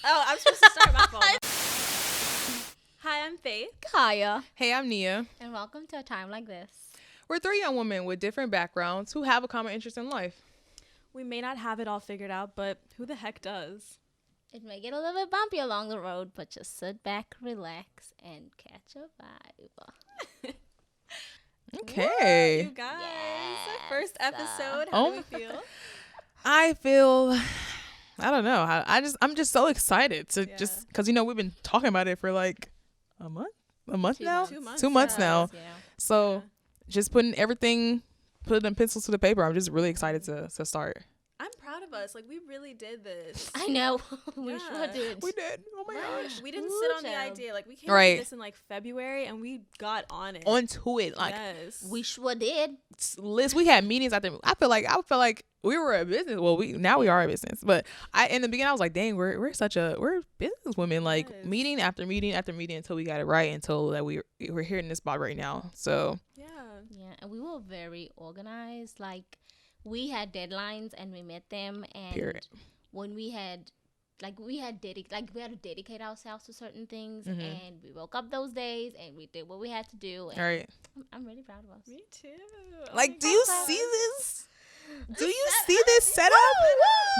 Oh, I'm supposed to start my phone. Hi, I'm Faith. Kaya. Hey, I'm Nia. And welcome to A Time Like This. We're three young women with different backgrounds who have a common interest in life. We may not have it all figured out, but who the heck does? It may get a little bit bumpy along the road, but just sit back, relax, and catch a vibe. Okay. Woo, you guys. Yes. First episode. How do we feel? I feel, I don't know. I'm just so excited to just, because, we've been talking about it for like a month now? 2 months. 2 months now. Yeah. So just putting pencils to the paper. I'm just really excited to start. I'm proud of us. Like, we really did this. I know. We Yeah. sure did. We did. Oh my gosh. We didn't sit on the idea. Like, we came Right. up with this in like February, and we got on it. Onto it. Like, yes. We sure did. Liz, we had meetings after. I feel like we were a business. Well, we are a business, but in the beginning I was like, dang, we're business women. Like Yes. meeting after meeting after meeting until we got it right, until that we're here in this spot right now. So Yeah. Yeah, and we were very organized. Like, we had deadlines and we met them. And Period. when we had we had to dedicate ourselves to certain things, Mhm. and we woke up those days and we did what we had to do. And all right, I'm really proud of us. Me too. like, do you see this? Do you set- see this setup?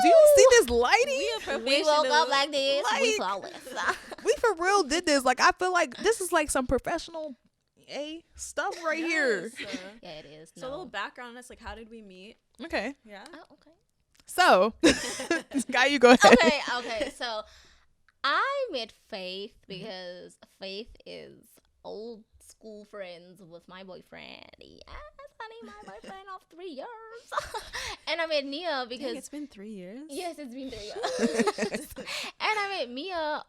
Do you see this lighting? We woke up like this. We Like- flawless. We for real did this. Like, I feel like this is like some professional stuff right here. Yes. Yeah, it is. So a little background on us, like, how did we meet? Okay, Yeah. Oh, okay. so guy, you go ahead. Okay. So I met Faith because Faith is old school friends with my boyfriend. Yes, honey, my boyfriend of 3 years. And I met Nia because Dang, it's been 3 years. yes, it's been 3 years. And I met Mia.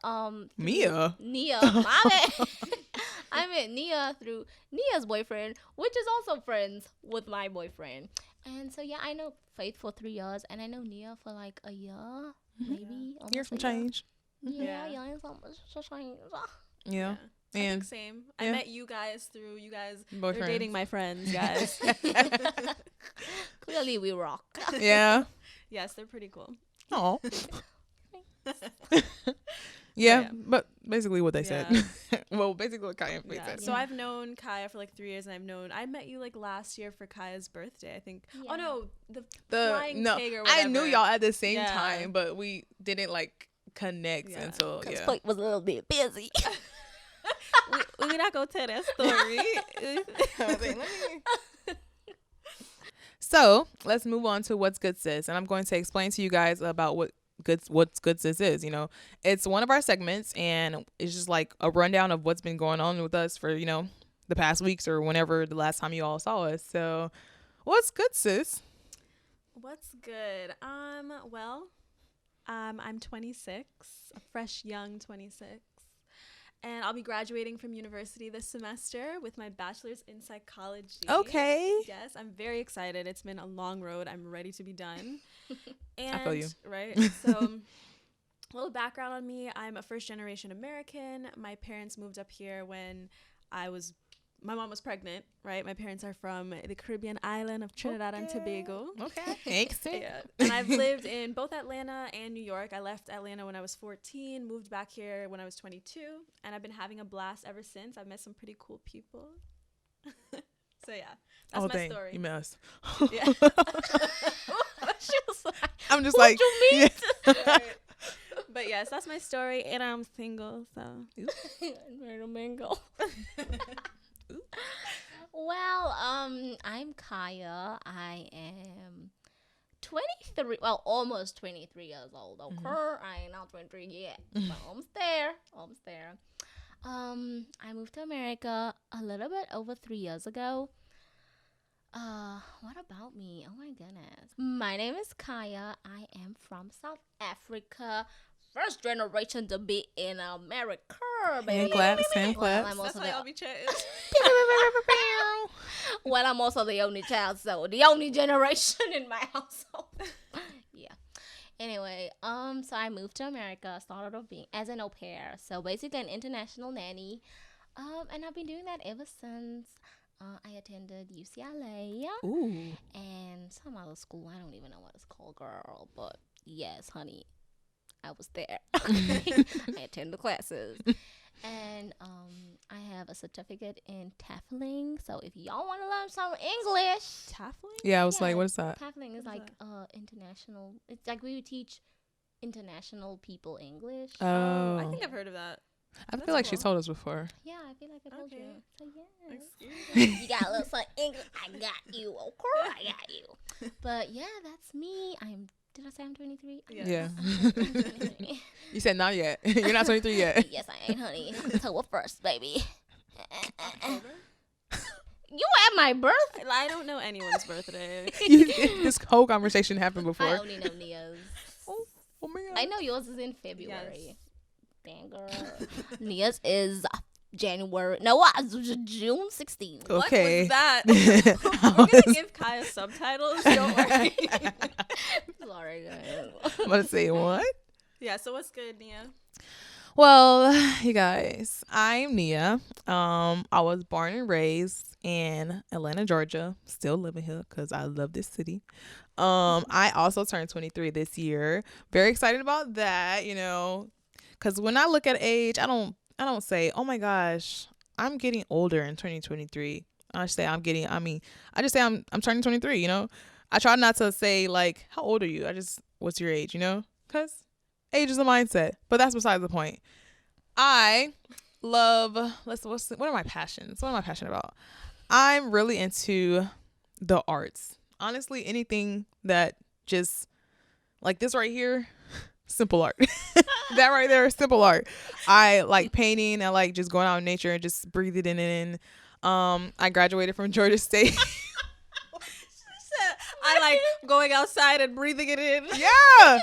Mia? Nia. I met Nia through Nia's boyfriend, which is also friends with my boyfriend. And so yeah, I know Faith for 3 years, and I know Nia for like a year, maybe. almost Here's some a year. change. Yeah, Yeah. it's almost some change. Yeah. I And think same. yeah. I met you guys through you guys. Boyfriends. You're dating my friends, guys. Clearly, we rock. yeah. Yes, they're pretty cool. Oh. Yeah. Yeah, but basically what they Yeah. said. Well, basically what Kaya and Faith Yeah. said. So I've known Kaya for like 3 years, and I met you like last year for Kaya's birthday, I think. Yeah. Oh no, the flying pig or I knew whatever. y'all at the same Yeah. time, but we didn't like connect Yeah. until yeah. Faith was a little bit busy. We're not gonna tell that story. So let's move on to what's good sis, and I'm going to explain to you guys about what's good sis is. It's one of our segments, and it's just like a rundown of what's been going on with us for the past weeks or whenever the last time you all saw us. So what's good sis? What's good? Well, I'm 26, a fresh young 26. And I'll be graduating from university this semester with my bachelor's in psychology. Okay. Yes, I'm very excited. It's been a long road. I'm ready to be done. And, I feel you. Right? So, a little background on me. I'm a first-generation American. My parents moved up here when my mom was pregnant, right? My parents are from the Caribbean island of Trinidad and Tobago. Okay. Thanks. Yeah. And I've lived in both Atlanta and New York. I left Atlanta when I was 14, moved back here when I was 22, and I've been having a blast ever since. I've met some pretty cool people. So yeah, that's my story. You messed. Yeah. She was like, I'm just "What like, you mean?" Right. But yes, that's my story, and I'm single, so. Little mingle. Well, I'm Kaya. I am 23. Well, almost 23 years old. Okay, I ain't not 23 yet, but almost there. Almost there. I moved to America a little bit over 3 years ago. What about me? Oh my goodness. My name is Kaya. I am from South Africa. First generation to be in America, baby. Hand claps. Well, I'm That's also why y'all be chatting. well, I'm also the only child, so the only generation in my household. Yeah. Anyway, so I moved to America, started off being as an au pair, so basically an international nanny. And I've been doing that ever since. I attended UCLA Ooh. and some other school. I don't even know what it's called, girl. But yes, honey, I was there. I attend the classes. And I have a certificate in taffling. So if y'all want to learn some English, Taffling? Yeah, I was Yeah, like, what is that? taffling is What is like international. It's like we would teach international people English. Oh, I think I've heard of that. I that's feel like she cool. told us before. Yeah, I feel like I told Okay. you. So yeah. Excuse me. You got a little some English. I got you. Okay, I got you. But yeah, that's me. Did I say I'm 23? Yeah. I'm 23. You said not yet. You're not 23 yet. Yes, I ain't, honey. October 1st, baby. October? You at my birthday? I don't know anyone's birthday. This whole conversation happened I before. only know Nia's. Oh man. I know yours is in February. Yes. Dang girl. Nia's is January. No, what? June 16th. Okay. What was that? I We're gonna was- give Kaya subtitles. Don't worry. Sorry, guys. I'm about to say what? Yeah. So what's good, Nia? Well, you guys, I'm Nia. I was born and raised in Atlanta, Georgia. Still living here because I love this city. I also turned 23 this year. Very excited about that, you know, because when I look at age, I don't say, oh my gosh, I'm getting older in 2023. I just say I'm turning 23, you know. I try not to say like, how old are you? What's your age, you know? Because age is a mindset, but that's besides the point. I love, what are my passions? What am I passionate about? I'm really into the arts. Honestly, anything that just, like this right here, simple art. That right there is simple art. I like painting. I like just going out in nature and just breathing it in. I graduated from Georgia State. I like going outside and breathing it in. Yeah.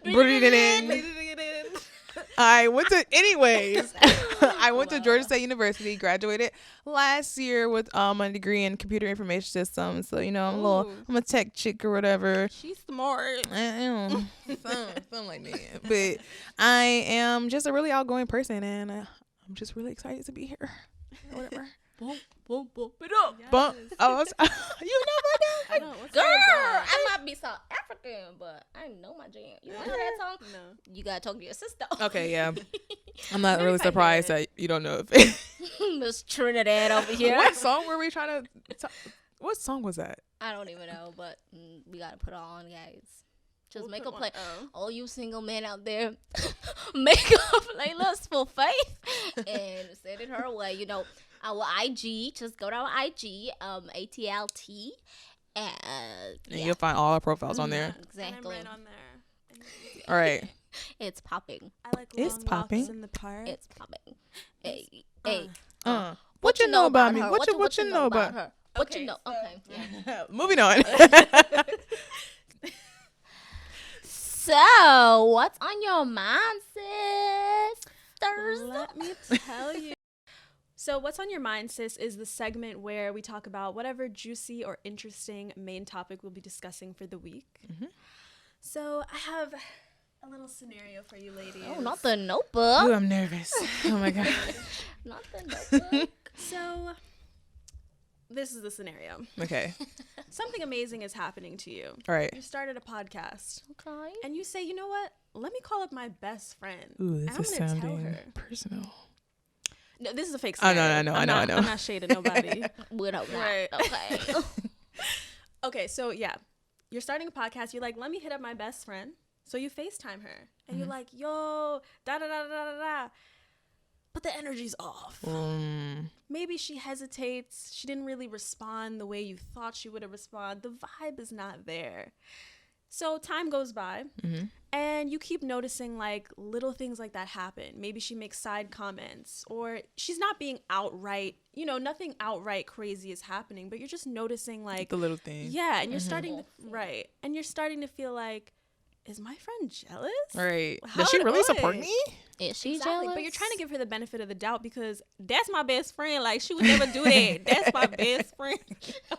Breathe it in. Breathing it in. I went to Georgia State University, graduated last year with my degree in computer information systems. So, you know, Ooh. I'm a tech chick or whatever. She's smart. Something like that. But I am just a really outgoing person, and I'm just really excited to be here. Whatever. Bump it up. Bump. Yes. Oh, you know I don't. What's Girl, that? I might be South African, but I know my jam. You know that song? No. You gotta talk to your sister. Okay, yeah. I'm not Maybe really if I hear surprised it. that you don't know if Miss Trinidad over here. What song were we trying to what song was that? I don't even know, but we gotta put it on, guys. Just We'll make put a play. one- All you single men out there, make a playlist for Faith and send it her way. You know, our IG. Just go to our IG, ATLT, and And you'll find all our profiles on there. And I'm Exactly. right on there. All right. It's popping. I like It's long popping. walks in the park. It's popping. Hey, hey. What you know about me? her? What you know about her? What Okay, you know? so- Okay. Yeah. Moving on. So, what's on your mind, sisters? Let me tell you. So, What's on Your Mind, Sis, is the segment where we talk about whatever juicy or interesting main topic we'll be discussing for the week. Mhm. So, I have a little scenario for you ladies. Oh, not the notebook. Ooh, I'm nervous. Oh my god. Not the notebook. So, this is the scenario. Okay. Something amazing is happening to you. All right. You started a podcast, Okay. and you say, you know what? Let me call up my best friend. Ooh, and this I'm is gonna tell sounding her. personal. No, this is a fake Oh, no, scenario. no, I'm I know. I'm not shading nobody. We don't know. Right. Okay. Okay, so yeah, you're starting a podcast. You're like, let me hit up my best friend. So you FaceTime her, and you're like, yo, da da da da da da. But the energy's off. Maybe she hesitates. She didn't really respond the way you thought she would have responded. The vibe is not there. So time goes by, and you keep noticing like little things like that happen. Maybe she makes side comments, or she's not being outright, you know, nothing outright crazy is happening, but you're just noticing like The little thing. yeah, and you're starting to, right, and you're starting to feel like, is my friend jealous? All right. How Does she do really I- support me? Is she Exactly, jealous? but you're trying to give her the benefit of the doubt because that's my best friend. Like, she would never do that. That's my best friend.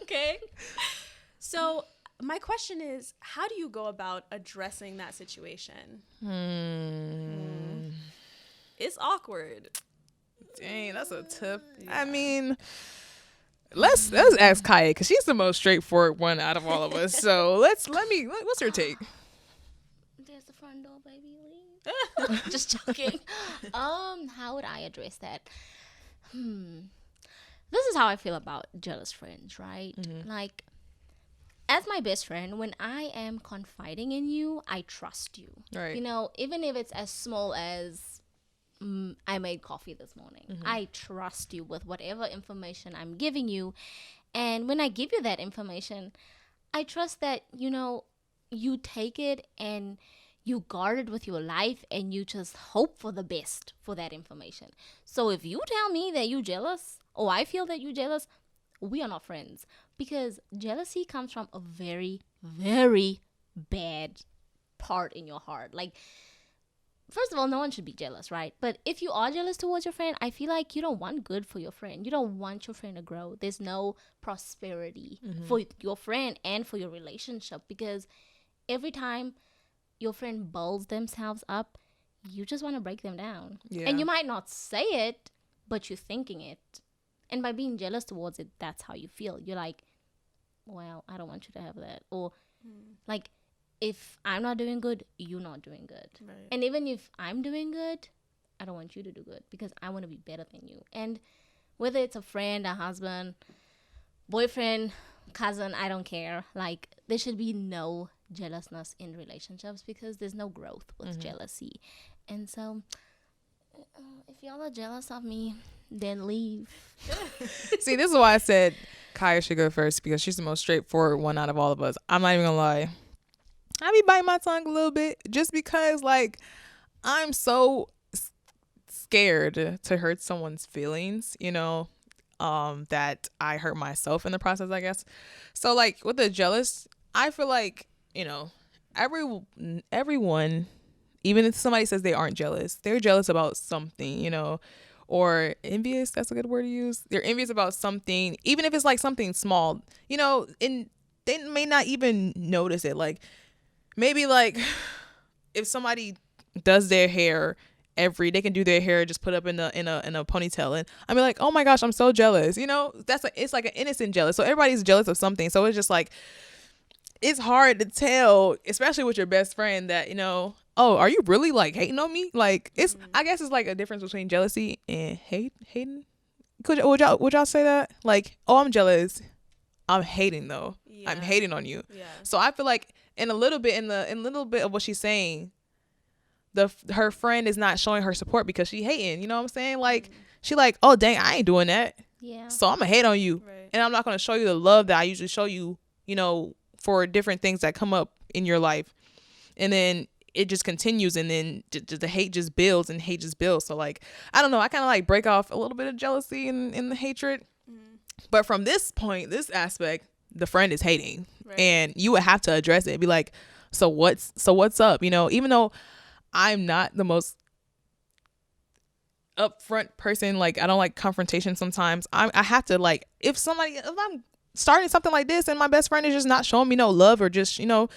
Okay? So, my question is, how do you go about addressing that situation? It's awkward. Dang, that's a tough. I mean, let's ask Kaya because she's the most straightforward one out of all of us. So what's her take? There's there's the front door, baby. Leave. Just joking. How would I address that? This is how I feel about jealous friends, right? Like, as my best friend, when I am confiding in you, I trust you. Right. You know, even if it's as small as I made coffee this morning, I trust you with whatever information I'm giving you. And when I give you that information, I trust that, you know, you take it and you guard it with your life and you just hope for the best for that information. So if you tell me that you're jealous, or I feel that you're jealous, we are not friends. Because jealousy comes from a very, very bad part in your heart. Like, first of all, no one should be jealous, right? But if you are jealous towards your friend, I feel like you don't want good for your friend. You don't want your friend to grow. There's no prosperity for your friend and for your relationship, because every time your friend builds themselves up, you just want to break them down. Yeah. And you might not say it, but you're thinking it. And by being jealous towards it, that's how you feel. You're like, well, I don't want you to have that. Or like, if I'm not doing good, you're not doing good. Right. And even if I'm doing good, I don't want you to do good because I want to be better than you. And whether it's a friend, a husband, boyfriend, cousin, I don't care. Like, there should be no jealousness in relationships because there's no growth with jealousy. And so, if y'all are jealous of me, then leave. See, this is why I said Kaya should go first, because she's the most straightforward one out of all of us. I'm not even gonna lie. I be biting my tongue a little bit just because, like, I'm so scared to hurt someone's feelings, you know, that I hurt myself in the process, I guess. So, like, with the jealous, I feel like, you know, everyone, even if somebody says they aren't jealous, they're jealous about something, you know, or envious. That's a good word to use. They're envious about something, even if it's like something small, you know, and they may not even notice it. Like, maybe like if somebody does their hair they can do their hair just put up in a ponytail, and I mean, like, oh my gosh, I'm so jealous, you know. It's like an innocent jealous. So everybody's jealous of something. So it's just like, it's hard to tell, especially with your best friend, that, you know, oh, are you really like hating on me? Like, it's I guess it's like a difference between jealousy and hating. Would y'all say that? Like, oh, I'm jealous, I'm hating though. Yeah. I'm hating on you. Yeah. So I feel like in a little bit of what she's saying, her friend is not showing her support because she hating. You know what I'm saying? Like, she like, oh dang, I ain't doing that. Yeah. So I'm gonna hate on you, right. And I'm not gonna show you the love that I usually show you. You know, for different things that come up in your life, and then it just continues, and then the hate just builds and hate just builds. So, like, I don't know. I kind of like break off a little bit of jealousy and the hatred, but from this point, this aspect, the friend is hating, right. And you would have to address it. Be like, so what's up? You know, even though I'm not the most upfront person, like, I don't like confrontation sometimes. I have to, like, if I'm starting something like this and my best friend is just not showing me no love, or just, you know,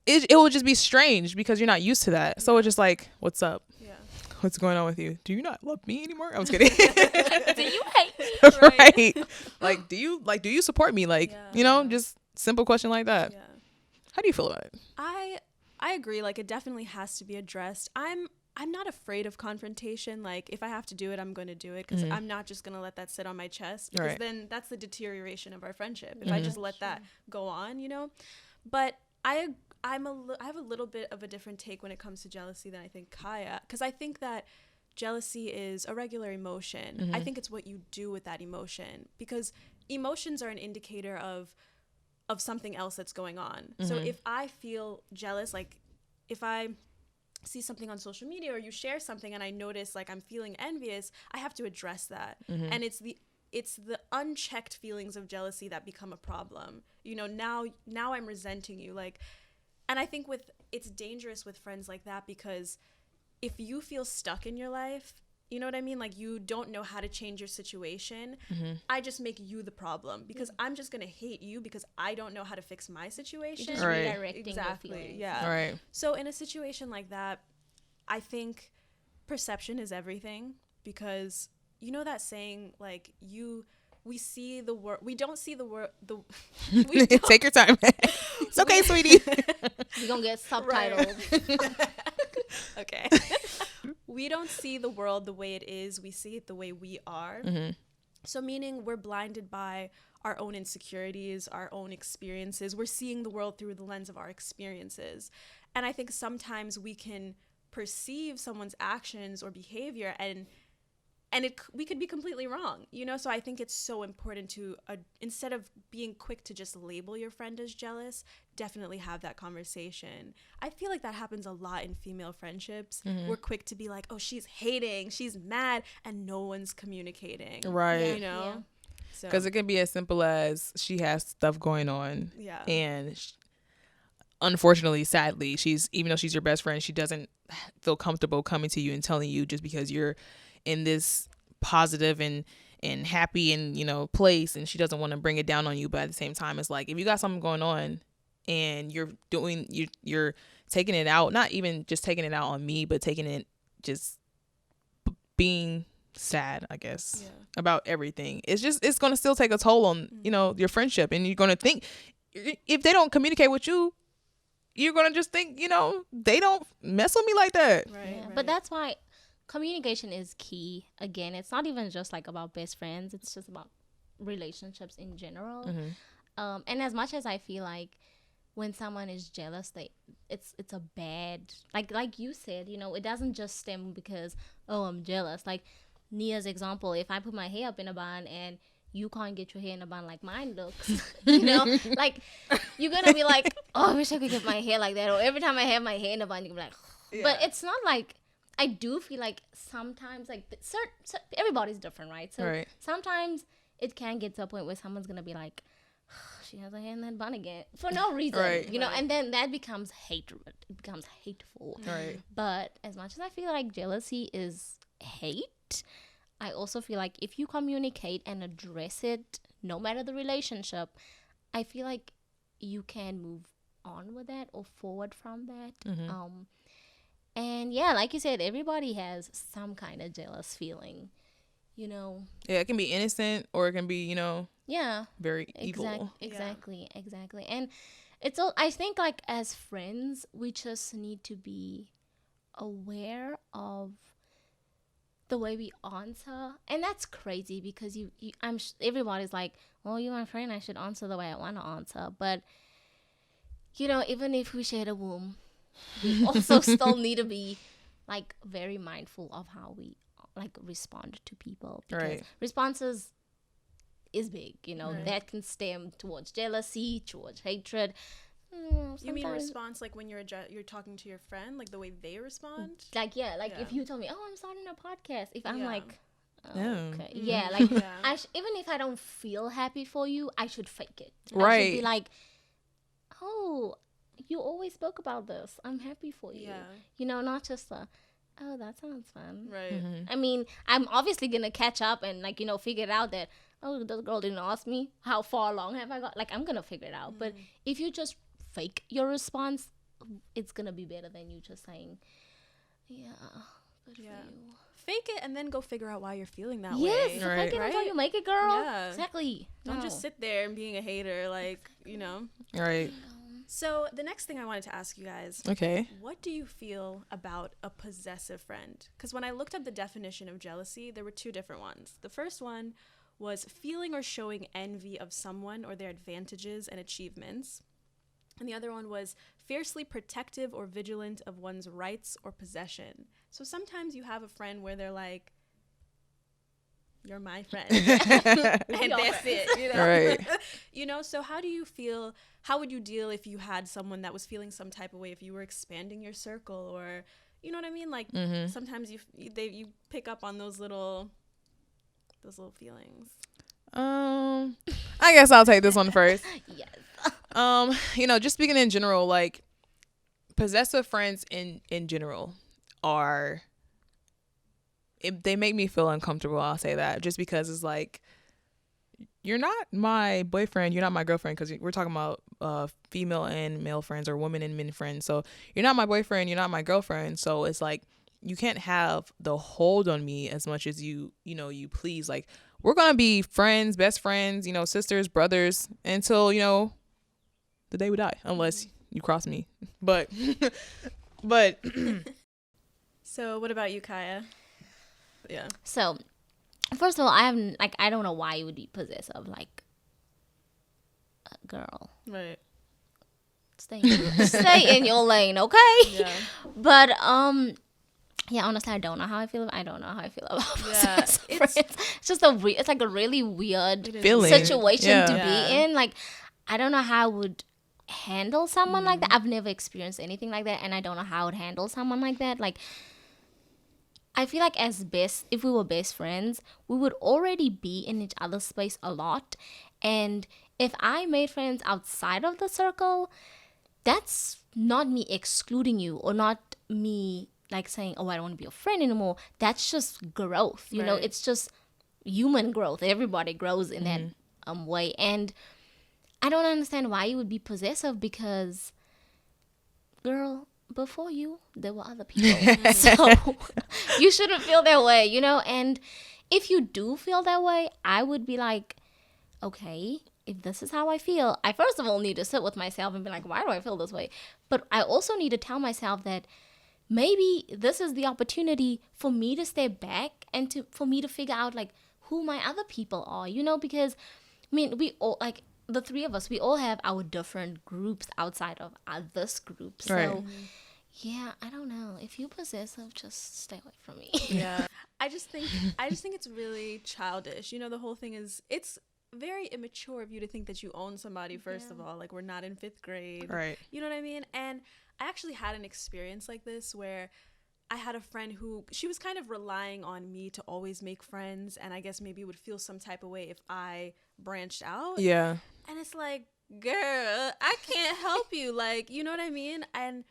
it will just be strange because you're not used to that. So it's just like, what's up? Yeah. What's going on with you? Do you not love me anymore? I was kidding. Do you hate me? Right. Like, do you support me? Like, you know, just simple question like that. Yeah. How do you feel about it? I agree. Like, it definitely has to be addressed. I'm not afraid of confrontation. Like, if I have to do it, I'm going to do it, because I'm not just going to let that sit on my chest, because then that's the deterioration of our friendship. If I just let that go on, you know. But I have a little bit of a different take when it comes to jealousy than I think Kaya, because I think that jealousy is a regular emotion. I think it's what you do with that emotion, because emotions are an indicator of something else that's going on. So if I feel jealous, like if I see something on social media or you share something and I notice like I'm feeling envious, I have to address that. And it's the unchecked feelings of jealousy that become a problem. You know, now I'm resenting you, like, and I think it's dangerous with friends like that, because if you feel stuck in your life, you know what I mean? Like, you don't know how to change your situation. I just make you the problem, because I'm just going to hate you because I don't know how to fix my situation. You're just redirecting exactly. Your feelings. Yeah. Right. So in a situation like that, I think perception is everything, because you know that saying, like, you we see the world. We don't see the world. Take your time. It's okay, sweetie. We're gonna get subtitled. Okay. We don't see the world the way it is. We see it the way we are. Mm-hmm. So meaning we're blinded by our own insecurities, our own experiences. We're seeing the world through the lens of our experiences. And I think sometimes we can perceive someone's actions or behavior and we could be completely wrong, you know? So I think it's so important to, instead of being quick to just label your friend as jealous, definitely have that conversation. I feel like that happens a lot in female friendships. Mm-hmm. We're quick to be like, oh, she's hating, she's mad, and no one's communicating. Right. You know? Yeah. So, Because it can be as simple as she has stuff going on. yeah. And unfortunately, sadly, even though she's your best friend, she doesn't feel comfortable coming to you and telling you just because you're in this positive and happy and, you know, place, and she doesn't want to bring it down on you. But at the same time, it's like, if you got something going on and you're taking it out, not even just taking it out on me, but taking it just being sad, I guess, about everything. It's going to still take a toll on, you know, your friendship. And you're going to think, if they don't communicate with you, you're going to just think, you know, they don't mess with me like that. Right, Yeah. right. But that's why communication is key. Again, it's not even just like about best friends. It's just about relationships in general. Mm-hmm. And as much as I feel like when someone is jealous, it's a bad, like you said, you know, it doesn't just stem because, oh, I'm jealous. Like Nia's example, if I put my hair up in a bun and you can't get your hair in a bun like mine looks, you know, like you're gonna be like, oh, I wish I could get my hair like that. Or every time I have my hair in a bun, you're gonna be like, but it's not like, I do feel like sometimes, like, everybody's different, right? So sometimes it can get to a point where someone's going to be like, she has her hair in that bun again for no reason, you know, and then that becomes hatred. It becomes hateful. Right. But as much as I feel like jealousy is hate, I also feel like if you communicate and address it, no matter the relationship, I feel like you can move on with that or forward from that. Mm-hmm. And yeah, like you said, everybody has some kind of jealous feeling, you know. Yeah, it can be innocent or it can be, you know, very evil. Exactly. And it's all, I think, like, as friends, we just need to be aware of the way we answer. And that's crazy because everybody's like, well, you're my friend, I should answer the way I want to answer. But, you know, even if we share the womb, we also still need to be, like, very mindful of how we, like, respond to people. Because responses is big, you know. That can stem towards jealousy, towards hatred. You mean response like when you're talking to your friend, like the way they respond? Like, if you tell me, oh, I'm starting a podcast, if I'm like, oh, okay. Mm-hmm. Yeah, like, even if I don't feel happy for you, I should fake it. Right. I should be like, oh, you always spoke about this. I'm happy for you. Yeah. You know, not just oh, that sounds fun. Right. Mm-hmm. I mean, I'm obviously going to catch up and, like, you know, figure it out that, oh, this girl didn't ask me how far along have I got. Like, I'm going to figure it out. But if you just fake your response, it's going to be better than you just saying, yeah, good for you. Fake it and then go figure out why you're feeling that way. Yes, fake it until you make it, girl. Yeah. Exactly. Don't just sit there and being a hater, like, you know. Right. So the next thing I wanted to ask you guys, okay, what do you feel about a possessive friend? Because when I looked up the definition of jealousy, there were two different ones. The first one was feeling or showing envy of someone or their advantages and achievements. And the other one was fiercely protective or vigilant of one's rights or possession. So sometimes you have a friend where they're like, you're my friend. And that's it, you know? Right. You know, so how would you deal if you had someone that was feeling some type of way, if you were expanding your circle, or, you know what I mean? Like, sometimes you pick up on those little feelings. I guess I'll take this one first. Yes. You know, just speaking in general, like, possessive friends in general they make me feel uncomfortable. I'll say that, just because it's like, you're not my boyfriend, you're not my girlfriend, because we're talking about female and male friends, or women and men friends. So you're not my boyfriend, you're not my girlfriend. So it's like, you can't have the hold on me as much as you please. Like, we're gonna be friends, best friends, sisters, brothers until the day we die, unless you cross me. But but So what about you, Kaya? Yeah. So, first of all, I don't know why you would be possessive. Like, girl, Right. stay in your lane, okay? Yeah. But yeah, honestly, I don't know how I feel. I don't know how I feel about possessive friends. It's just it's like a really weird feeling situation to Yeah. be in. Like, I don't know how I would handle someone like that. I've never experienced anything like that, and I don't know how I would handle someone like that. Like, I feel like if we were best friends, we would already be in each other's space a lot. And if I made friends outside of the circle, that's not me excluding you or not me like saying, oh, I don't want to be your friend anymore. That's just growth. You know, Right. it's just human growth. Everybody grows in that way. And I don't understand why you would be possessive because, girl, before you, there were other people. So you shouldn't feel that way, And if you do feel that way, I would be like, okay, if this is how I feel, I first of all need to sit with myself and be like, why do I feel this way? But I also need to tell myself that maybe this is the opportunity for me to step back and for me to figure out like who my other people are, because I mean, we all, like, the three of us, we all have our different groups outside of this group. So, Right. yeah, I don't know. If you're possessive, just stay away from me. Yeah. I just think it's really childish. The whole thing is it's very immature of you to think that you own somebody, first of all. Like, we're not in 5th grade. Right. You know what I mean? And I actually had an experience like this where I had a friend who, she was kind of relying on me to always make friends, and I guess maybe would feel some type of way if I branched out. Yeah. And it's like, girl, I can't help you. Like, you know what I mean? And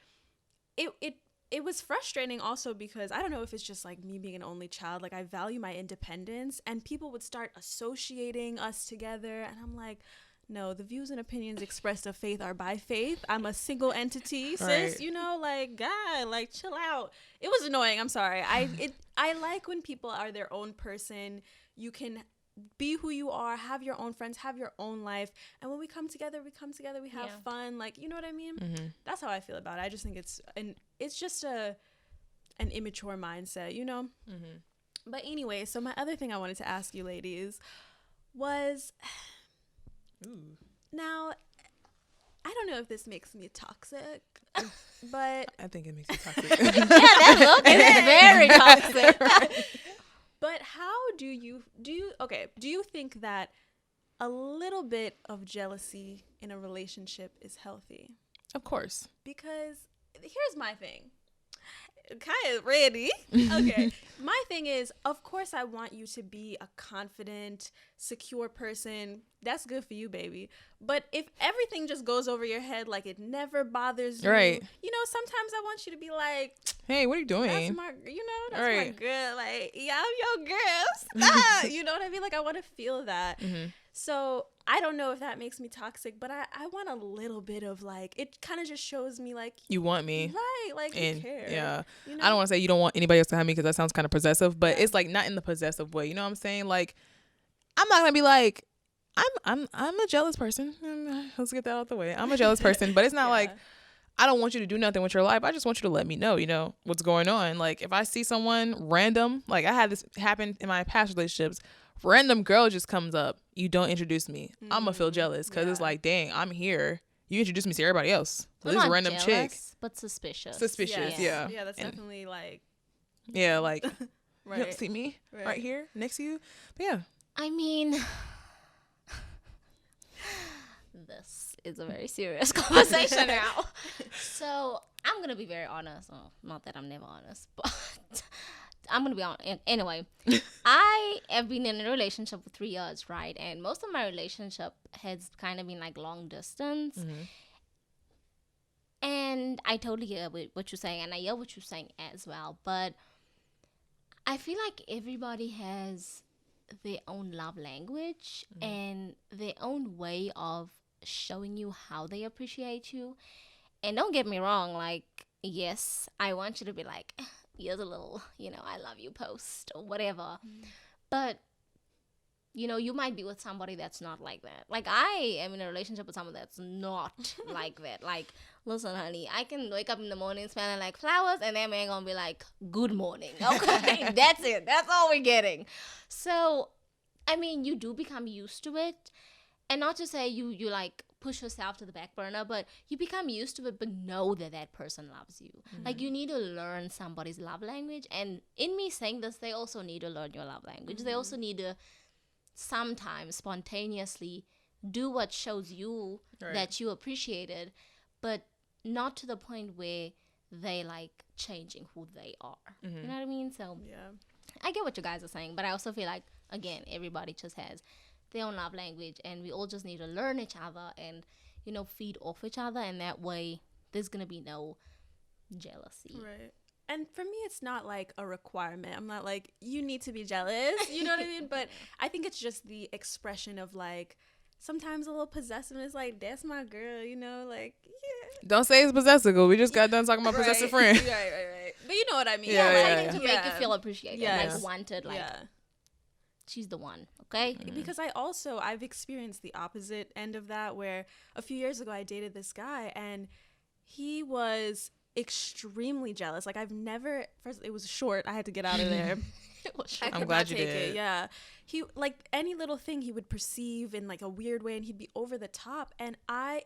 it was frustrating also because I don't know if it's just like me being an only child. Like, I value my independence, and people would start associating us together. And I'm like, no, the views and opinions expressed of Faith are by Faith. I'm a single entity, sis. Right. Like, God, like, chill out. It was annoying. I'm sorry. I like when people are their own person. You can be who you are, have your own friends, have your own life, and when we come together, we have fun. Like, you know what I mean? That's how I feel about it. I just think it's just an immature mindset, But anyway, so my other thing I wanted to ask you ladies was, now, I don't know if this makes me toxic, but I think it makes you toxic. Yeah, that look is very toxic. But how do you think that a little bit of jealousy in a relationship is healthy? Of course. Because here's my thing. Kaya's ready. Okay. My thing is, of course, I want you to be a confident, secure person. That's good for you, baby. But if everything just goes over your head, like it never bothers you, Right. Sometimes I want you to be like, hey, what are you doing? that's my my Right. girl. Like, yeah, I'm your girl. Stop. You know what I mean? Like, I want to feel that. So I don't know if that makes me toxic, but I want a little bit of, like, it kind of just shows me, like, You want me. right, like, And you care. yeah, You I don't want to say you don't want anybody else to have me because that sounds kind of possessive, but it's like not in the possessive way. You know what I'm saying? Like, I'm not gonna be like, I'm a jealous person. Let's get that out the way. I'm a jealous person, but it's not like I don't want you to do nothing with your life. I just want you to let me know, what's going on. Like, if I see someone random, like I had this happen in my past relationships, random girl just comes up, you don't introduce me, I'm gonna feel jealous because it's like, dang, I'm here. You introduce me to everybody else. So Well, this not random jealous, chick. but suspicious. Suspicious, yeah. Yeah, that's And- definitely, like, Yeah, like, right. you don't see me right here next to you. But yeah. I mean, this is a very serious conversation now. So I'm gonna be very honest. Oh, not that I'm never honest, but I'm gonna be honest. Anyway, I have been in a relationship for 3 years, right? And most of my relationship has kind of been like long distance. And I totally hear what you're saying, and I hear what you're saying as well. But I feel like everybody has their own love language and their own way of showing you how they appreciate you. And don't get me wrong, like, yes, I want you to be like, here's a little, I love you post or whatever. But you know, you might be with somebody that's not like that. Like, I am in a relationship with someone that's not like that. Like, listen, honey, I can wake up in the morning smelling like flowers, and that man gonna be like, good morning. Okay, that's it. That's all we're getting. So, I mean, you do become used to it. And not to say you like push yourself to the back burner, but you become used to it, but know that that person loves you. Like, you need to learn somebody's love language. And in me saying this, they also need to learn your love language. They also need to sometimes spontaneously do what shows you that you appreciate it, but not to the point where they like changing who they are. You know what I mean? So Yeah. I get what you guys are saying, but I also feel like, again, everybody just has their own love language, and we all just need to learn each other and, you know, feed off each other, and that way there's gonna be no jealousy. Right. And for me, it's not like a requirement. I'm not like, you need to be jealous. You know what I mean? But I think it's just the expression of like, sometimes a little possessiveness, like, that's my girl, you know? Like, yeah. Don't say it's possessive. We just got done talking about possessive friend. Right. But you know what I mean? Yeah, Like, yeah. to make you feel appreciated, Yes. like wanted, like Yeah. she's the one, okay? Because I've experienced the opposite end of that, where a few years ago I dated this guy and he was extremely jealous. Like, I've never, first, it was short. I had to get out of there. I I'm could glad not you take did. it. Yeah. He, like, any little thing he would perceive in like a weird way, and he'd be over the top. And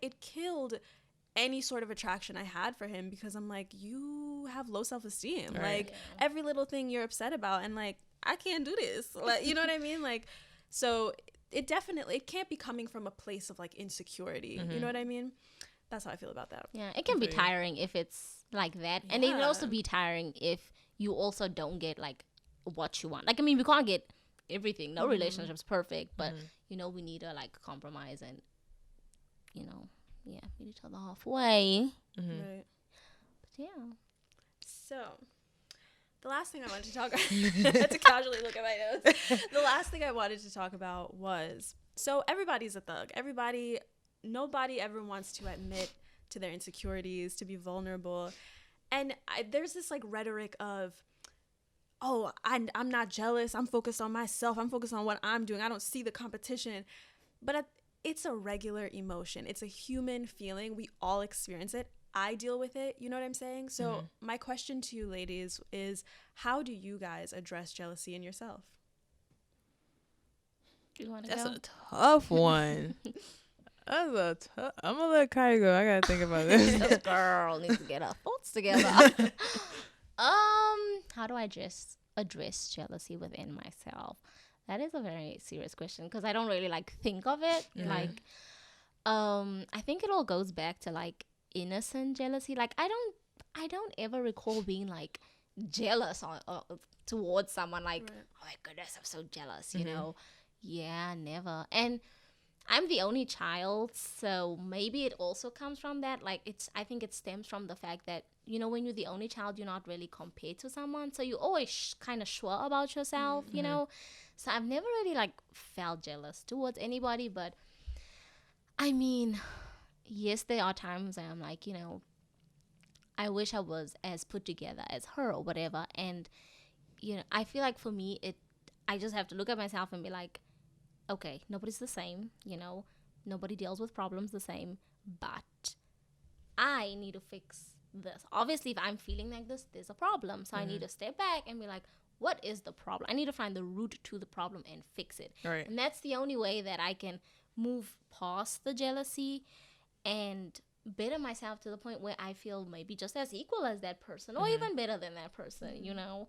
it killed any sort of attraction I had for him, because I'm like, you have low self-esteem. Right. Like, every little thing you're upset about, and like, I can't do this. Like, you know what I mean? Like, so it can't be coming from a place of like insecurity. You know what I mean? That's how I feel about that. Yeah, it can be tiring if it's like that. And it can also be tiring if you also don't get like what you want. Like, I mean, we can't get everything. No relationship's perfect, but you know, we need to like compromise and, you know, meet each other halfway. Right. But yeah. So, the last thing I wanted to talk about, to casually look at my notes, the last thing I wanted to talk about was, so everybody's a thug. Nobody ever wants to admit to their insecurities, to be vulnerable. And there's this like rhetoric of, oh, I'm not jealous. I'm focused on myself. I'm focused on what I'm doing. I don't see the competition. But it's a regular emotion. It's a human feeling. We all experience it. I deal with it. You know what I'm saying? So my question to you ladies is, how do you guys address jealousy in yourself? Do you want to That's go? a tough one. I'm gonna let Kai go. I gotta think about this. This girl needs to get her thoughts together. How do I just address jealousy within myself? That is a very serious question, because I don't really like think of it. Like, I think it all goes back to like innocent jealousy. Like, I don't ever recall being like jealous towards someone. Like, oh my goodness, I'm so jealous. You know? Yeah, never. And I'm the only child, so maybe it also comes from that. Like, I think it stems from the fact that, you know, when you're the only child, you're not really compared to someone, so you're always kind of sure about yourself, you know. So I've never really like felt jealous towards anybody, but I mean, yes, there are times where I'm like, you know, I wish I was as put together as her or whatever. And, you know, I feel like for me, I just have to look at myself and be like, okay, nobody's the same, you know, nobody deals with problems the same, but I need to fix this. Obviously, if I'm feeling like this, there's a problem. So I need to step back and be like, what is the problem? I need to find the root to the problem and fix it. Right. And that's the only way that I can move past the jealousy and better myself to the point where I feel maybe just as equal as that person, or even better than that person, you know.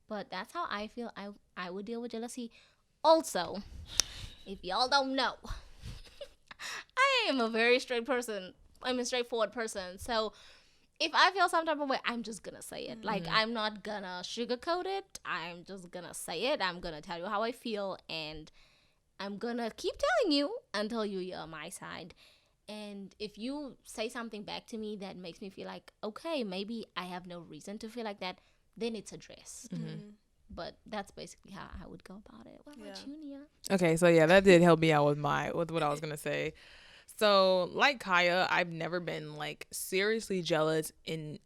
But that's how I feel I would deal with jealousy. Also, if y'all don't know, I am a very straight person. I'm a straightforward person. So if I feel some type of way, I'm just gonna say it. Like, I'm not gonna sugarcoat it. I'm just gonna say it. I'm gonna tell you how I feel, and I'm gonna keep telling you until you hear my side. And if you say something back to me that makes me feel like, okay, maybe I have no reason to feel like that, then it's addressed. But that's basically how I would go about it. What about you, Nia? Okay, so yeah, that did help me out with what I was gonna say. So like Kaya, I've never been like seriously jealous in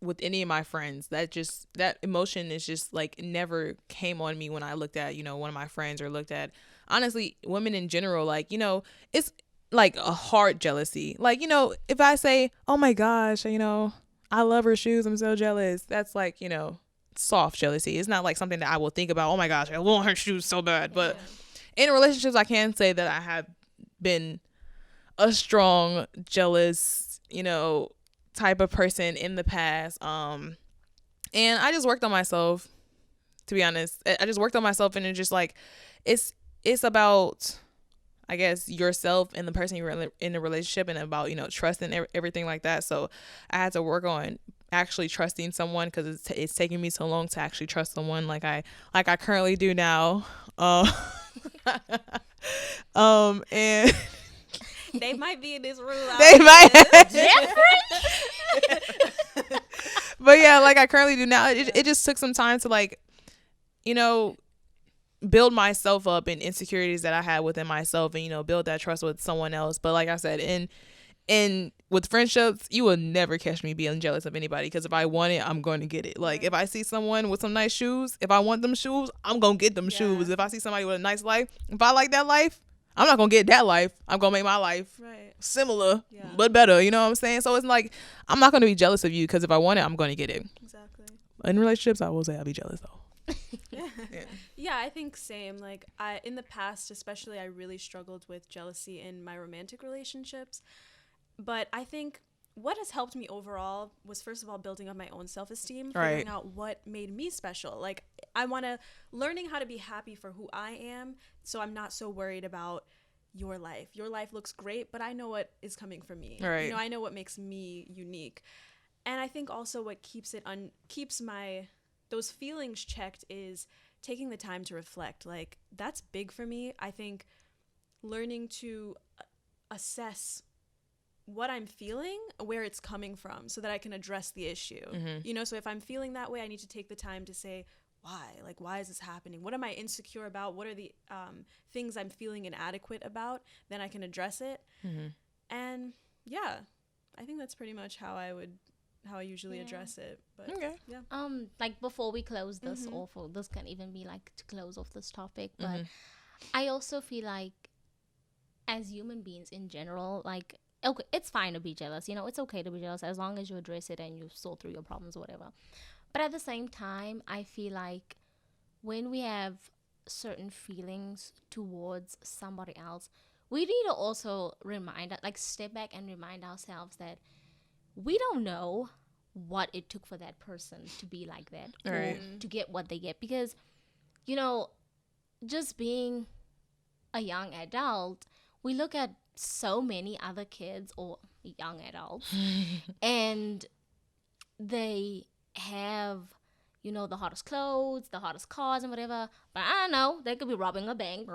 with any of my friends. That emotion is just like never came on me when I looked at, one of my friends, or looked at, honestly, women in general. Like, it's like a hard jealousy. Like, if I say, oh my gosh, I love her shoes, I'm so jealous, that's like, soft jealousy. It's not like something that I will think about, oh my gosh, I want her shoes so bad. But in relationships, I can say that I have been a strong, jealous, type of person in the past. And I just worked on myself, to be honest. I just worked on myself, and it's just like, it's about, I guess, yourself and the person you're in a relationship, and about, trust and everything like that. So I had to work on actually trusting someone, because it's taking me so long to actually trust someone like I currently do now. And they might be in this room. They might. But yeah, like I currently do now. It just took some time to, like, build myself up in insecurities that I had within myself, and build that trust with someone else. But like I said, in with friendships, you will never catch me being jealous of anybody, because if I want it, I'm going to get it. Like, if I see someone with some nice shoes, if I want them shoes, I'm going to get them shoes. If I see somebody with a nice life, if I like that life, I'm not going to get that life. I'm going to make my life similar, but better. You know what I'm saying? So it's like, I'm not going to be jealous of you, because if I want it, I'm going to get it. Exactly. In relationships, I will say I'll be jealous, though. Yeah, I think same. Like, in the past, especially, I really struggled with jealousy in my romantic relationships. But I think what has helped me overall was, first of all, building up my own self-esteem, figuring out what made me special. Like, learning how to be happy for who I am, so I'm not so worried about your life. Your life looks great, but I know what is coming from me. Right. I know what makes me unique. And I think also what keeps those feelings checked is taking the time to reflect. Like, that's big for me. I think learning to assess what I'm feeling, where it's coming from, so that I can address the issue. Mm-hmm. So if I'm feeling that way, I need to take the time to say, why? Like, why is this happening? What am I insecure about? What are the things I'm feeling inadequate about? Then I can address it. Mm-hmm. And yeah, I think that's pretty much how I usually address it. But like, before we close this off, or this can even be like to close off this topic, but I also feel like, as human beings in general, like, okay, it's fine to be jealous. It's okay to be jealous as long as you address it and you sort through your problems or whatever. But at the same time, I feel like when we have certain feelings towards somebody else, we need to also step back and remind ourselves that we don't know what it took for that person to be like that, or to get what they get. Because, just being a young adult, we look at so many other kids or young adults and they have, the hottest clothes, the hottest cars and whatever, but I don't know, they could be robbing a bank,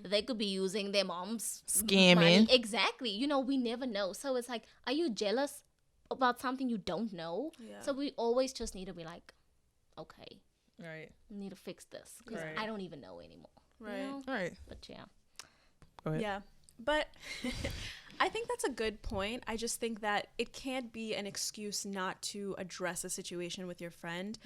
they could be using their mom's scamming money. Exactly. We never know. So it's like, are you jealous about something you don't know? So we always just need to be like, okay, we need to fix this, because I don't even know anymore. But Go ahead. Yeah. But I think that's a good point. I just think that it can't be an excuse not to address a situation with your friend,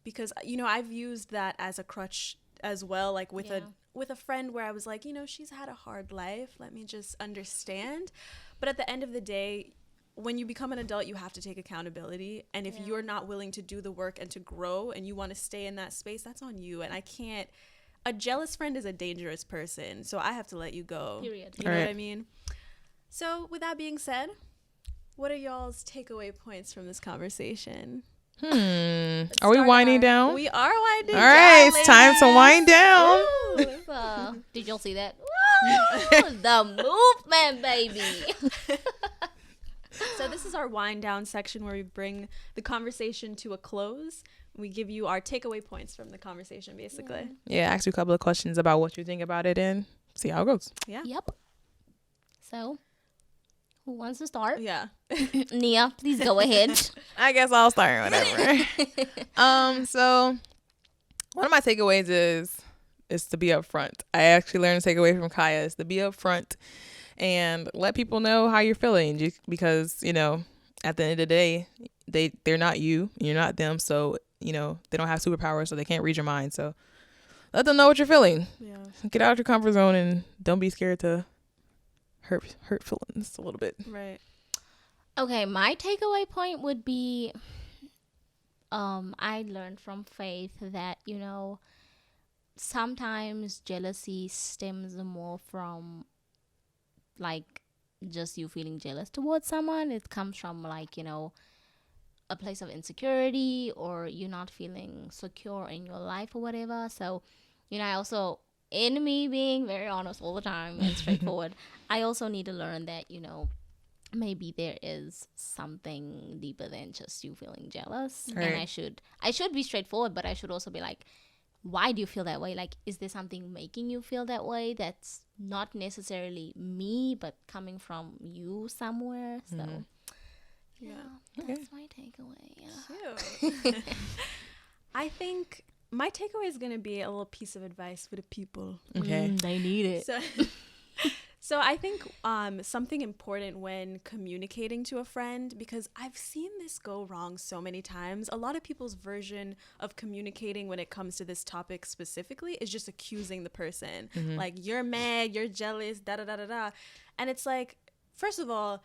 because, I've used that as a crutch as well, like with a friend where I was like, she's had a hard life. Let me just understand. But at the end of the day, when you become an adult, you have to take accountability. And if you're not willing to do the work and to grow, and you want to stay in that space, that's on you. And a jealous friend is a dangerous person, so I have to let you go. Period. You know what I mean? So with that being said, what are y'all's takeaway points from this conversation? Are we winding down? We are winding down. All right, it's time to wind down. Did y'all see that? The movement, baby. So this is our wind down section, where we bring the conversation to a close. We give you our takeaway points from the conversation, basically. Yeah, ask you a couple of questions about what you think about it and see how it goes. Yeah. Yep. So, who wants to start? Yeah. Nia, please go ahead. I guess I'll start, whatever. So one of my takeaways is to be upfront. I actually learned a takeaway from Kaya is to be upfront and let people know how you're feeling, just because, at the end of the day, they're not you, you're not them. So, you know, they don't have superpowers, so they can't read your mind. So let them know what you're feeling. Yeah. Get out of your comfort zone and don't be scared to hurt feelings a little bit. Right. Okay, my takeaway point would be I learned from Faith that, you know, sometimes jealousy stems more from like just you feeling jealous towards someone. It comes from like, you know, a place of insecurity or you not feeling secure in your life or whatever. So, you know, I also, in me being very honest all the time and straightforward, I also need to learn that, you know, maybe there is something deeper than just you feeling jealous. Right. And I should be straightforward, but I should also be like, why do you feel that way? Like, is there something making you feel that way that's not necessarily me, but coming from you somewhere? So, Yeah. that's my takeaway. Yeah. Cute. I think my takeaway is going to be a little piece of advice for the people. Okay. They need it. So I think something important when communicating to a friend, because I've seen this go wrong so many times. A lot of people's version of communicating when it comes to this topic specifically is just accusing the person. Like, you're mad, you're jealous, da da da da da. And it's like, first of all,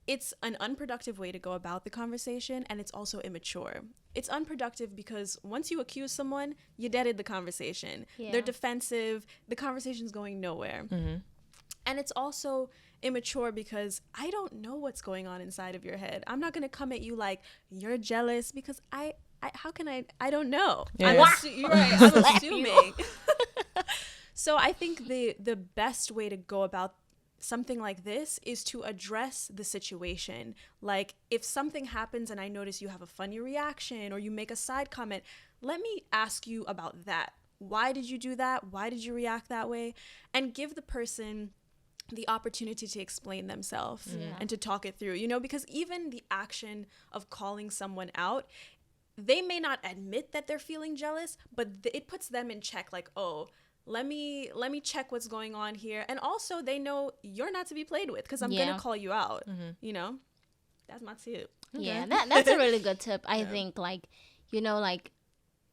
it's an unproductive way to go about the conversation, and it's also immature. It's unproductive because once you accuse someone, you deaded the conversation. Yeah. They're defensive. The conversation's going nowhere. And it's also immature because I don't know what's going on inside of your head. I'm not going to come at you like you're jealous because I don't know. Yeah. You're right. I'm assuming. So I think the best way to go about something like this is to address the situation. Like, if something happens and I notice you have a funny reaction or you make a side comment, let me ask you about that. Why did you do that? Why did you react that way? And give the person the opportunity to explain themselves and to talk it through, you know, because even the action of calling someone out, they may not admit that they're feeling jealous, but it puts them in check. Like, oh, let me check what's going on here. And also they know you're not to be played with because I'm going to call you out, you know. That's my tip. Yeah, that's a really good tip. I think, like, you know, like,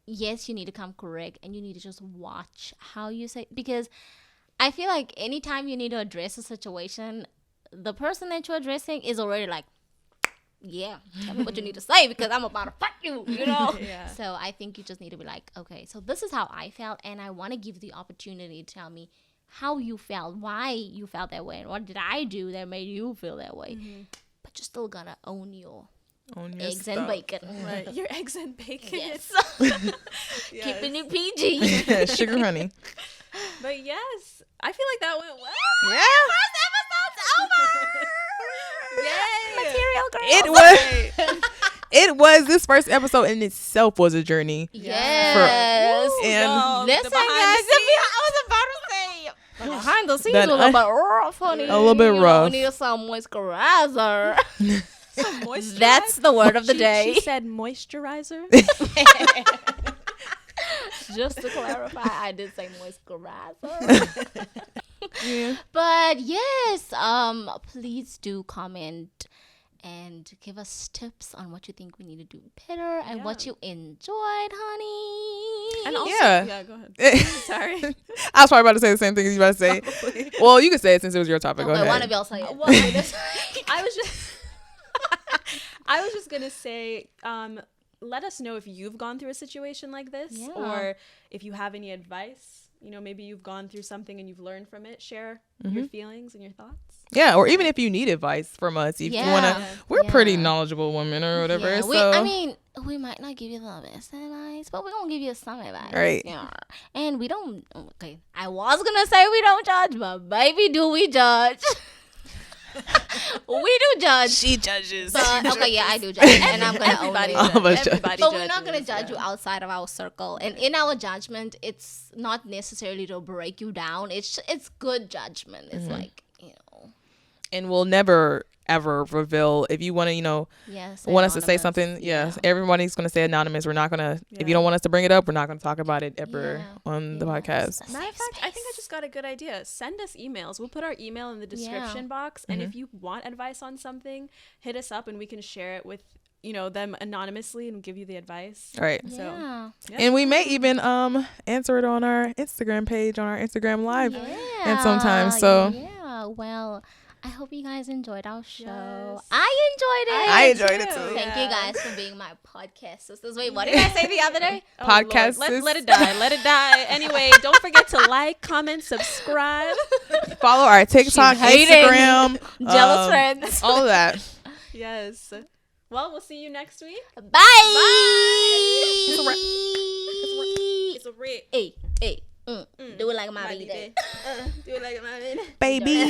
yes, you need to come correct and you need to just watch how you say, because I feel like anytime you need to address a situation, the person that you're addressing is already like, yeah, tell me what you need to say because I'm about to fuck you, you know? So I think you just need to be like, okay, so this is how I felt, and I want to give the opportunity to tell me how you felt, why you felt that way, and what did I do that made you feel that way. But you're still gonna own your eggs and bacon. Right. Your eggs and bacon. Yes. Yes. Keeping it PG. Sugar honey. But yes, I feel like that went well. Yeah. First episode's over. Yay. It was. It was. This first episode in itself was a journey. Yes. And Listen, guys, I was about to say behind the scenes That was a bit funny. a little bit You know, rough. we need some moisturizer. Some moisturizer. That's the word of the day. She said moisturizer. Just to clarify, I did say moisturizer. Yeah. But yes, please do comment and give us tips on what you think we need to do better and what you enjoyed, honey. And also, Yeah. go ahead. Sorry. I was probably about to say the same thing as you about to say. Well, you can say it since it was your topic. Go Okay, ahead. one of y'all say it. Well, I was just gonna say, let us know if you've gone through a situation like this, or if you have any advice. You know, maybe you've gone through something and you've learned from it. Share your feelings and your thoughts. Yeah, or even if you need advice from us, if you wanna, we're pretty knowledable women or whatever. Yeah, so I mean, we might not give you the best advice, but we're gonna give you some advice. Right. Yeah. And we don't. Okay, I was gonna say we don't judge, but baby, do we judge? We do judge. she judges. But, okay, yeah, I do judge, and I'm gonna own it. All of us judge. But we're not gonna judge you outside of our circle, and in our judgment, it's not necessarily to break you down. It's good judgment. It's like, you know. And we'll never ever reveal if you want to, you know, want us to say something. Yes, everybody's gonna say anonymous. We're not gonna. If you don't want us to bring it up, we're not gonna talk about it ever on the podcast. Matter of fact, I think I just got a good idea. Send us emails. We'll put our email in the description box. And if you want advice on something, hit us up and we can share it with, them anonymously and give you the advice. All right. So, Yeah. And we may even answer it on our Instagram page, on our Instagram live and sometimes. So yeah, well, I hope you guys enjoyed our show. Yes. I enjoyed it. too. Thank you guys for being my podcast sisters. Wait, what did I say the other day? Podcast Lord. Let it die. Let it die. Anyway, don't forget to like, comment, subscribe. follow our TikTok, Instagram, Jealous friends. all of that. Yes. Well, we'll see you next week. Bye. It's a wrap. It's a wrap. Hey. Do it like a mommy did. Do it like a mommy. Baby.